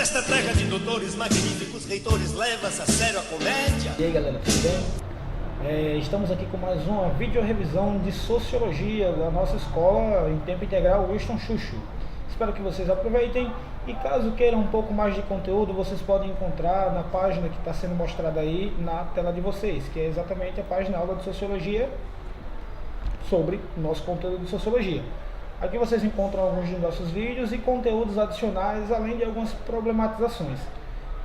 Nesta terra de doutores magníficos reitores, leva-se a sério a comédia. E aí galera, tudo bem? Estamos aqui com mais uma videorevisão de Sociologia da nossa escola em tempo integral Winston Churchill. Espero que vocês aproveitem e caso queiram um pouco mais de conteúdo, vocês podem encontrar na página que está sendo mostrada aí na tela de vocês, que é exatamente a página aula de Sociologia sobre o nosso conteúdo de Sociologia. Aqui vocês encontram alguns de nossos vídeos e conteúdos adicionais, além de algumas problematizações.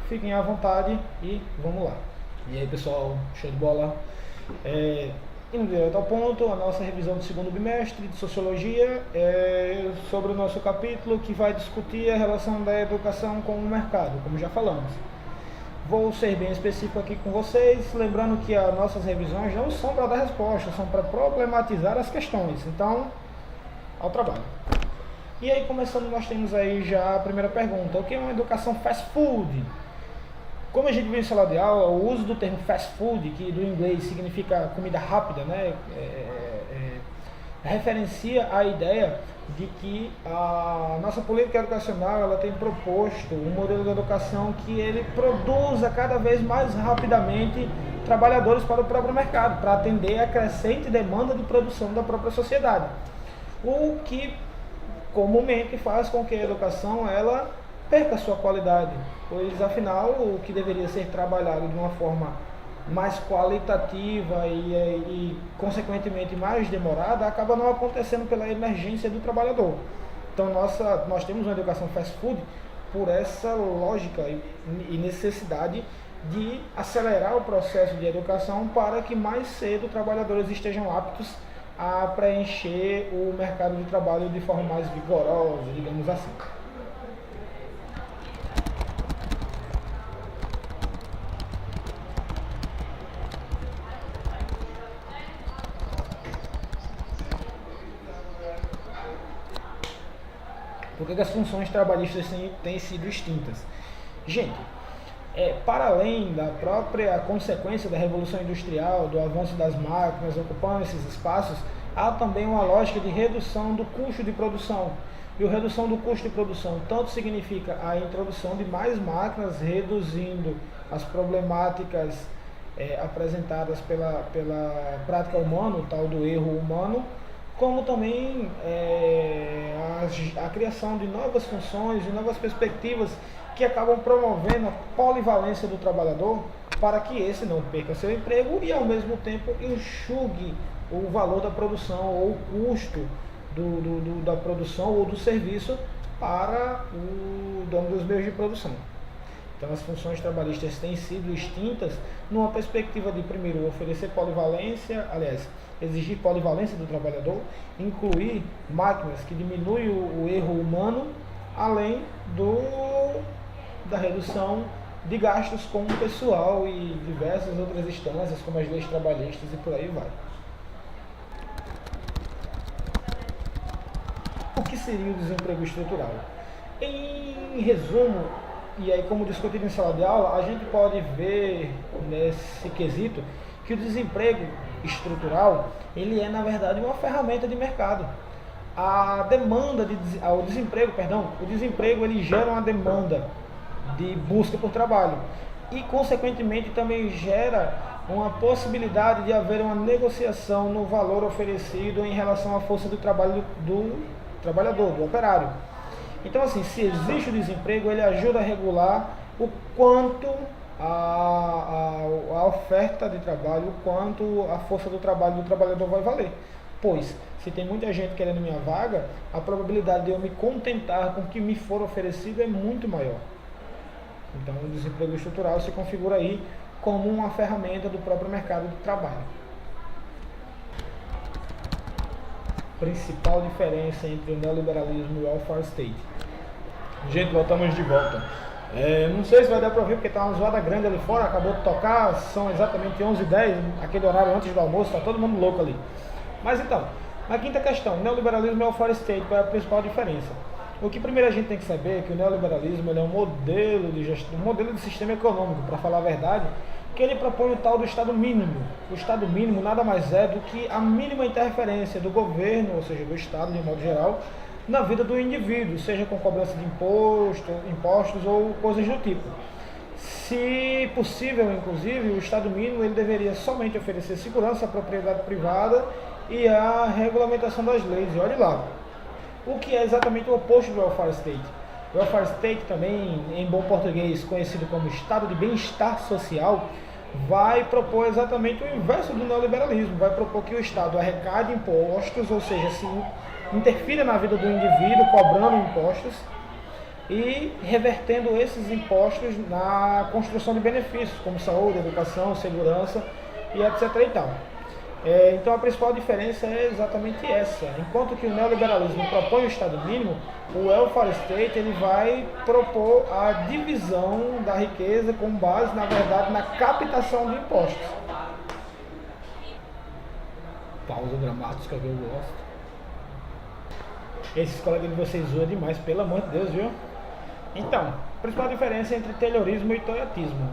Fiquem à vontade e vamos lá. E aí pessoal, show de bola? Indo direto ao ponto, a nossa revisão do segundo bimestre de Sociologia é sobre o nosso capítulo que vai discutir a relação da educação com o mercado, como já falamos. Vou ser bem específico aqui com vocês, lembrando que as nossas revisões não são para dar respostas, são para problematizar as questões. Então, ao trabalho. E aí, começando, nós temos aí já a primeira pergunta: o que é uma educação fast food? Como a gente viu em sala de aula, o uso do termo fast food, que do inglês significa comida rápida, né, referencia a ideia de que a nossa política educacional ela tem proposto um modelo de educação que ele produza cada vez mais rapidamente trabalhadores para o próprio mercado, para atender a crescente demanda de produção da própria sociedade. O que comumente faz com que a educação ela perca sua qualidade, pois afinal o que deveria ser trabalhado de uma forma mais qualitativa e consequentemente mais demorada acaba não acontecendo pela emergência do trabalhador. Então nós temos uma educação fast food por essa lógica e necessidade de acelerar o processo de educação para que mais cedo trabalhadores estejam aptos a preencher o mercado de trabalho de forma mais vigorosa, digamos assim. Por que as funções trabalhistas têm sido extintas? Gente, para além da própria consequência da Revolução Industrial, do avanço das máquinas ocupando esses espaços, há também uma lógica de redução do custo de produção. E a redução do custo de produção tanto significa a introdução de mais máquinas, reduzindo as problemáticas apresentadas pela prática humana, o tal do erro humano, como também a criação de novas funções e novas perspectivas que acabam promovendo a polivalência do trabalhador para que esse não perca seu emprego e ao mesmo tempo enxugue o valor da produção ou o custo da produção ou do serviço para o dono dos meios de produção. Então as funções trabalhistas têm sido extintas numa perspectiva de, primeiro, oferecer polivalência, exigir polivalência do trabalhador, incluir máquinas que diminuem o erro humano, além da redução de gastos com o pessoal e diversas outras instâncias, como as leis trabalhistas e por aí vai. O que seria o desemprego estrutural? Em resumo, e aí como discutido em sala de aula, a gente pode ver nesse quesito que o desemprego estrutural, ele é na verdade uma ferramenta de mercado. O desemprego ele gera uma demanda de busca por trabalho e consequentemente também gera uma possibilidade de haver uma negociação no valor oferecido em relação à força do trabalho do trabalhador, do operário. Então assim, se existe o desemprego, ele ajuda a regular o quanto a oferta de trabalho, o quanto a força do trabalho do trabalhador vai valer. Pois, se tem muita gente querendo minha vaga, a probabilidade de eu me contentar com o que me for oferecido é muito maior. Então o desemprego estrutural se configura aí como uma ferramenta do próprio mercado de trabalho. Principal diferença entre o neoliberalismo e o welfare state. Gente, voltamos de volta. Não sei se vai dar para ouvir porque está uma zoada grande ali fora, acabou de tocar, são exatamente 11h10, aquele horário antes do almoço, está todo mundo louco ali. Mas então, na quinta questão, neoliberalismo e welfare state, qual é a principal diferença? O que primeiro a gente tem que saber é que o neoliberalismo ele é um modelo de gestão, um modelo de sistema econômico, para falar a verdade, que ele propõe o tal do Estado mínimo. O Estado mínimo nada mais é do que a mínima interferência do governo, ou seja, do Estado de modo geral, na vida do indivíduo, seja com cobrança de impostos ou coisas do tipo. Se possível, inclusive, o Estado mínimo ele deveria somente oferecer segurança à propriedade privada e à regulamentação das leis. E olhe lá, o que é exatamente o oposto do welfare state. O welfare state, também em bom português conhecido como estado de bem-estar social, vai propor exatamente o inverso do neoliberalismo. Vai propor que o Estado arrecade impostos, ou seja, se interfira na vida do indivíduo cobrando impostos e revertendo esses impostos na construção de benefícios, como saúde, educação, segurança e etc. e tal. Então a principal diferença é exatamente essa. Enquanto que o neoliberalismo propõe o Estado mínimo, o welfare state ele vai propor a divisão da riqueza com base, na verdade, na captação de impostos. Pausa dramática que eu gosto. Esses colegas de vocês zoam demais, pelo amor de Deus, viu? Então, a principal diferença entre Taylorismo e Toyotismo.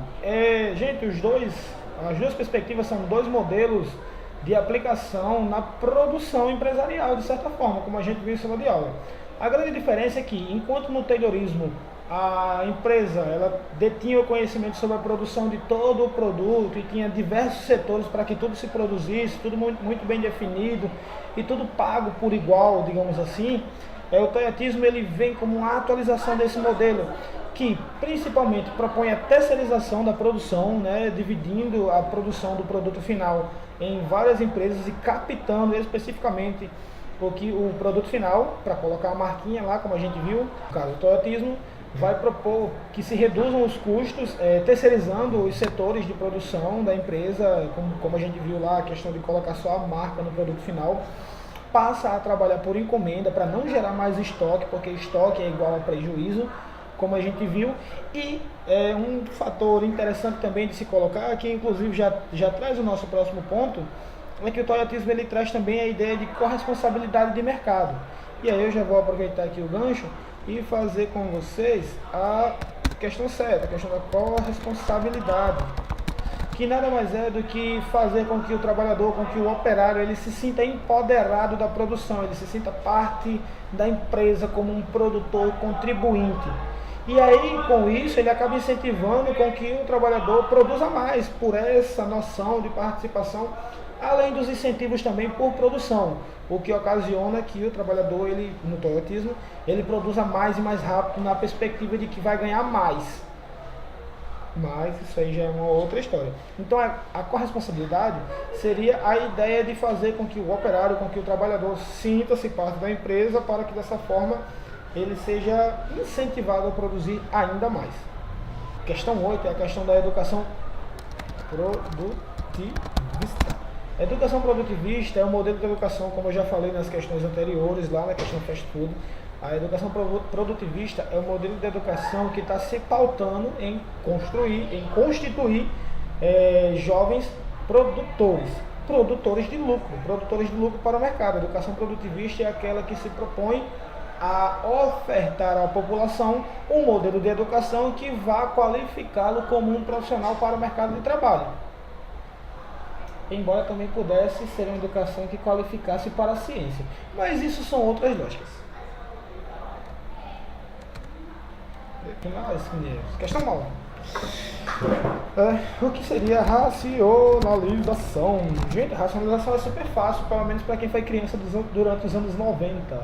Gente, as duas perspectivas são dois modelos de aplicação na produção empresarial, de certa forma, como a gente viu em sala de aula. A grande diferença é que, enquanto no Taylorismo a empresa ela detinha o conhecimento sobre a produção de todo o produto e tinha diversos setores para que tudo se produzisse, tudo muito bem definido e tudo pago por igual, digamos assim, o Toyotismo ele vem como uma atualização desse modelo, que principalmente propõe a terceirização da produção, né, dividindo a produção do produto final em várias empresas e captando especificamente o produto final, para colocar a marquinha lá, como a gente viu. No caso do Toyotismo, vai propor que se reduzam os custos, terceirizando os setores de produção da empresa, como a gente viu lá, a questão de colocar só a marca no produto final. Passa a trabalhar por encomenda para não gerar mais estoque, porque estoque é igual a prejuízo, como a gente viu. E um fator interessante também de se colocar, que inclusive já traz o nosso próximo ponto, é que o Toyotismo ele traz também a ideia de corresponsabilidade de mercado. E aí eu já vou aproveitar aqui o gancho e fazer com vocês a questão certa, a questão da corresponsabilidade, que nada mais é do que fazer com que o trabalhador, com que o operário, ele se sinta empoderado da produção, ele se sinta parte da empresa como um produtor contribuinte. E aí, com isso, ele acaba incentivando com que o trabalhador produza mais, por essa noção de participação, além dos incentivos também por produção, o que ocasiona que o trabalhador, ele, no Toyotismo, ele produza mais e mais rápido na perspectiva de que vai ganhar mais. Mas isso aí já é uma outra história. Então a corresponsabilidade seria a ideia de fazer com que o operário, com que o trabalhador sinta-se parte da empresa, para que dessa forma ele seja incentivado a produzir ainda mais. Questão 8 é a questão da educação produtivista. A educação produtivista é um modelo de educação, como eu já falei nas questões anteriores, lá na questão fast food. A educação produtivista é um modelo de educação que está se pautando em constituir jovens produtores de lucro para o mercado. A educação produtivista é aquela que se propõe a ofertar à população um modelo de educação que vá qualificá-lo como um profissional para o mercado de trabalho. Embora também pudesse ser uma educação que qualificasse para a ciência. Mas isso são outras lógicas. Questão 9. O que seria racionalização? Gente, racionalização é super fácil, pelo menos para quem foi criança durante os anos 90,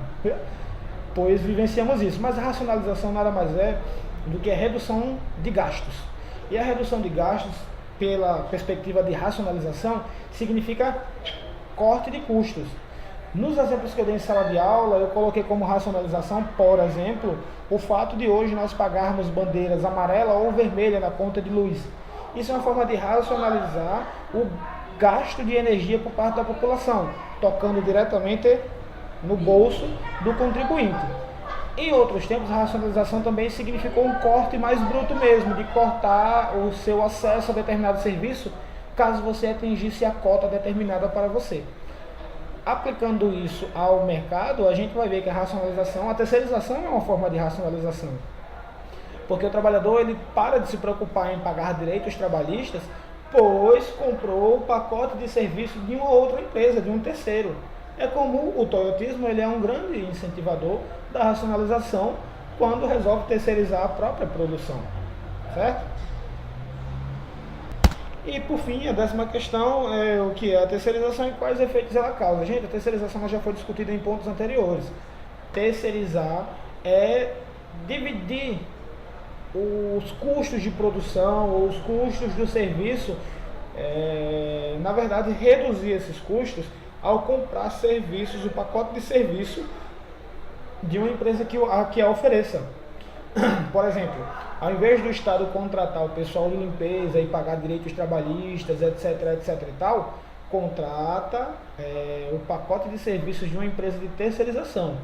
pois vivenciamos isso. Mas a racionalização nada mais é do que a redução de gastos. E a redução de gastos, pela perspectiva de racionalização, significa corte de custos. Nos exemplos que eu dei em sala de aula, eu coloquei como racionalização, por exemplo, o fato de hoje nós pagarmos bandeiras amarela ou vermelha na ponta de luz. Isso é uma forma de racionalizar o gasto de energia por parte da população, tocando diretamente no bolso do contribuinte. Em outros tempos, a racionalização também significou um corte mais bruto mesmo, de cortar o seu acesso a determinado serviço, caso você atingisse a cota determinada para você. Aplicando isso ao mercado, a gente vai ver que a terceirização é uma forma de racionalização. Porque o trabalhador ele para de se preocupar em pagar direitos trabalhistas, pois comprou o pacote de serviço de uma outra empresa, de um terceiro. É como o toyotismo, ele é um grande incentivador da racionalização quando resolve terceirizar a própria produção, certo? E por fim, a 10ª questão é o que é a terceirização e quais efeitos ela causa. Gente, a terceirização já foi discutida em pontos anteriores. Terceirizar é dividir os custos de produção ou os custos do serviço, na verdade reduzir esses custos ao comprar serviços, o pacote de serviço de uma empresa que a ofereça. Por exemplo, ao invés do Estado contratar o pessoal de limpeza e pagar direitos trabalhistas, etc e tal, contrata o pacote de serviços de uma empresa de terceirização.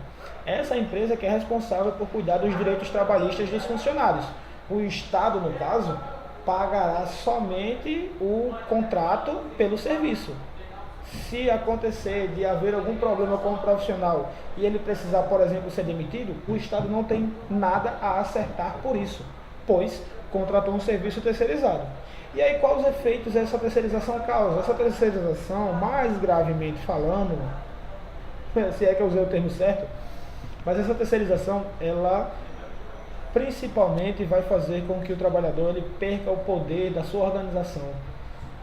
Essa empresa que é responsável por cuidar dos direitos trabalhistas dos funcionários. O Estado, no caso, pagará somente o contrato pelo serviço. Se acontecer de haver algum problema com o profissional e ele precisar, por exemplo, ser demitido, o Estado não tem nada a acertar por isso, pois contratou um serviço terceirizado. E aí, quais os efeitos essa terceirização causa? Essa terceirização, mais gravemente falando, se é que eu usei o termo certo, mas essa terceirização, ela principalmente vai fazer com que o trabalhador ele perca o poder da sua organização,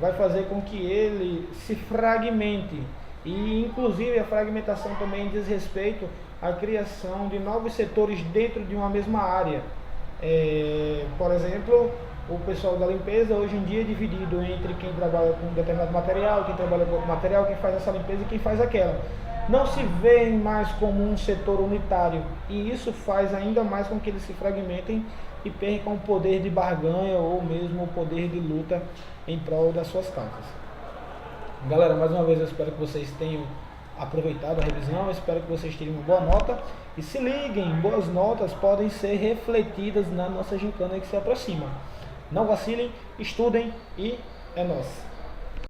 vai fazer com que ele se fragmente, e inclusive a fragmentação também diz respeito à criação de novos setores dentro de uma mesma área. Por exemplo, o pessoal da limpeza hoje em dia é dividido entre quem trabalha com determinado material, quem trabalha com outro material, quem faz essa limpeza e quem faz aquela. Não se veem mais como um setor unitário, e isso faz ainda mais com que eles se fragmentem e percam o poder de barganha ou mesmo o poder de luta em prol das suas causas. Galera, mais uma vez eu espero que vocês tenham aproveitado a revisão, eu espero que vocês tenham uma boa nota, e se liguem, boas notas podem ser refletidas na nossa gincana que se aproxima. Não vacilem, estudem e é nóis!